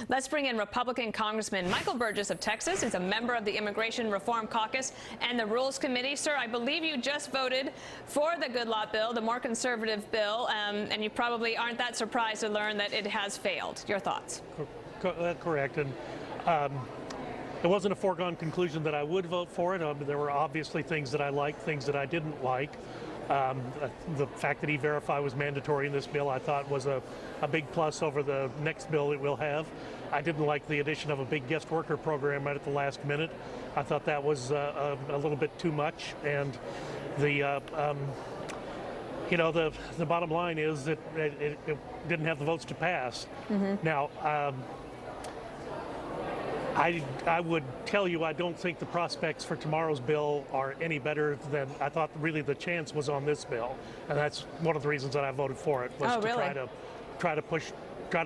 Let's bring in Republican Congressman Michael Burgess of Texas. He's a member of the Immigration Reform Caucus and the Rules Committee. Sir, I believe you just voted for the Good Lot bill, the more conservative bill, and you probably aren't that surprised to learn that it has failed. Your thoughts? Correct. And it wasn't a foregone conclusion that I would vote for it. There were obviously things that I liked, things that I didn't like. The fact that E-Verify was mandatory in this bill, I thought was a big plus over the next bill it will have. I didn't like the addition of a big guest worker program right at the last minute. I thought that was a little bit too much. And the bottom line is that it didn't have the votes to pass. Now, I would tell you I don't think the prospects for tomorrow's bill are any better than I thought. Really, the chance was on this bill, and that's one of the reasons that I voted for it, was to try to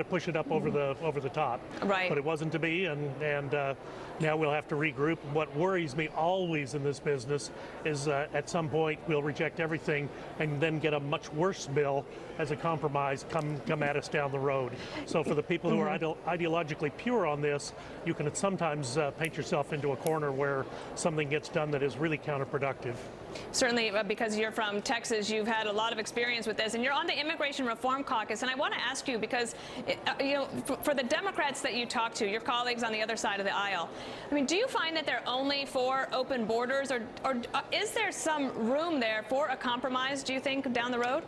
push it up over the top. Right. But it wasn't to be, and now we'll have to regroup. What worries me always in this business is at some point we'll reject everything and then get a much worse bill as a compromise come at us down the road. So for the people who are ideologically pure on this, you can sometimes paint yourself into a corner where something gets done that is really counterproductive. Certainly, because you're from Texas, you've had a lot of experience with this, and you're on the Immigration Reform Caucus. And I want to ask you, because for the Democrats that you talk to, your colleagues on the other side of the aisle, I mean, do you find that they're only for open borders, or is there some room there for a compromise, do you think, down the road?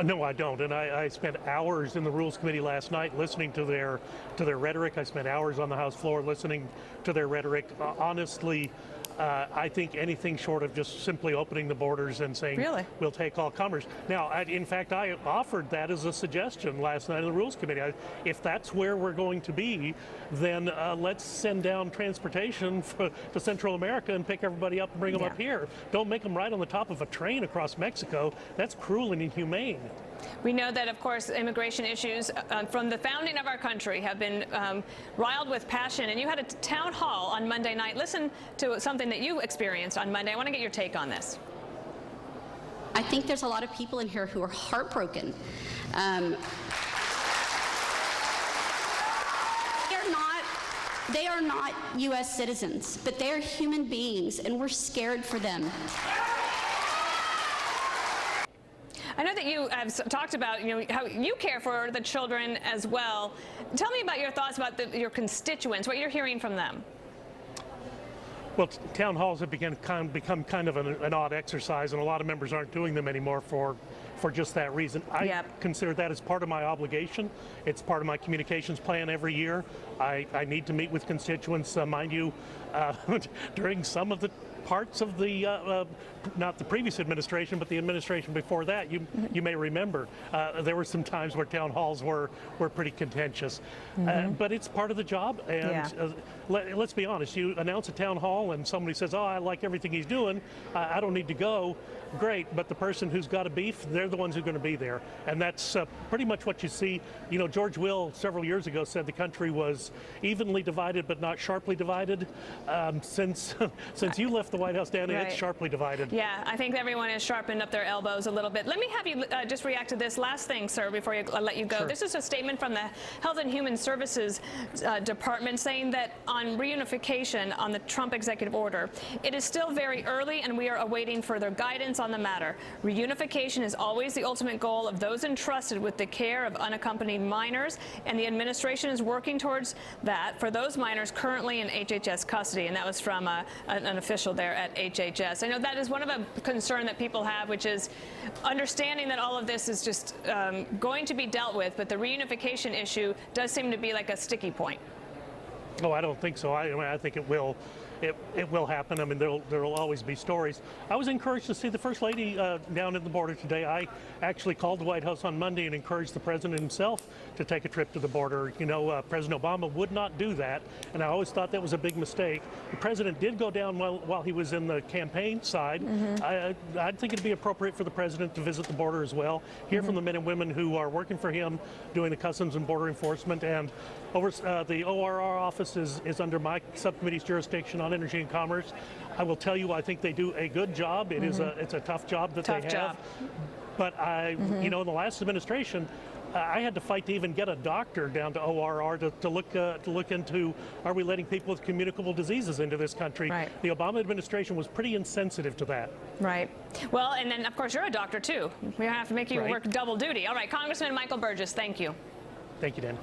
No, I don't, and I spent hours in the Rules Committee last night listening to their rhetoric. I spent hours on the House floor listening to their rhetoric. Honestly, I think anything short of just simply opening the borders and saying, really? We'll take all comers. Now, in fact, I offered that as a suggestion last night in the Rules Committee. If that's where we're going to be, then let's send down transportation to Central America and pick everybody up and bring them up here. Don't make them ride on the top of a train across Mexico. That's cruel and inhumane. We know that, of course, immigration issues from the founding of our country have been riled with passion. And you had a town hall on Monday night. Listen to something that you experienced on Monday. I want to get your take on this. I think there's a lot of people in here who are heartbroken. They are not U.S. citizens, but they are human beings, and we're scared for them. I know that you have talked about how you care for the children as well. Tell me about your thoughts about your constituents, what you're hearing from them. Well, town halls have become kind of an odd exercise, and a lot of members aren't doing them anymore for just that reason. I consider that as part of my obligation. It's part of my communications plan every year. I need to meet with constituents, mind you, during some of the parts of the, not the previous administration, but the administration before that, you may remember, there were some times where town halls were pretty contentious. But it's part of the job, and let's be honest, you announce a town hall and somebody says, oh, I like everything he's doing, I don't need to go. Great, but the person who's got a beef, they're the ones who are going to be there. And that's pretty much what you see. You know, George Will several years ago said the country was evenly divided but not sharply divided. Since you left the White House, Dana, it's sharply divided. Yeah, I think everyone has sharpened up their elbows a little bit. Let me have you just react to this last thing, sir, before I let you go. Sure. This is a statement from the Health and Human Services Department saying that on reunification on the Trump executive order, it is still very early and we are awaiting further guidance on the matter. Reunification is always the ultimate goal of those entrusted with the care of unaccompanied minors, and the administration is working towards that for those minors currently in HHS custody. And that was from an official there at HHS. I know that is one of a concern that people have, which is understanding that all of this is just going to be dealt with, but the reunification issue does seem to be like a sticky point. Oh, I don't think so. I think it will. It will happen. I mean, there'll always be stories. I was encouraged to see the First Lady down at the border today. I actually called the White House on Monday and encouraged the President himself to take a trip to the border. You know, President Obama would not do that, and I always thought that was a big mistake. The President did go down while he was in the campaign side. I think it'd be appropriate for the President to visit the border as well, hear from the men and women who are working for him, doing the Customs and Border Enforcement, and over the ORR office is under my subcommittee's jurisdiction on energy and commerce. I will tell you, I think they do a good job. It's a tough job that they have. But you know, in the last administration, I had to fight to even get a doctor down to ORR to look into, are we letting people with communicable diseases into this country? Right. The Obama administration was pretty insensitive to that. Right. Well, and then, of course, you're a doctor, too. We have to make you Right. work double duty. All right, Congressman Michael Burgess, thank you. Thank you, Dan.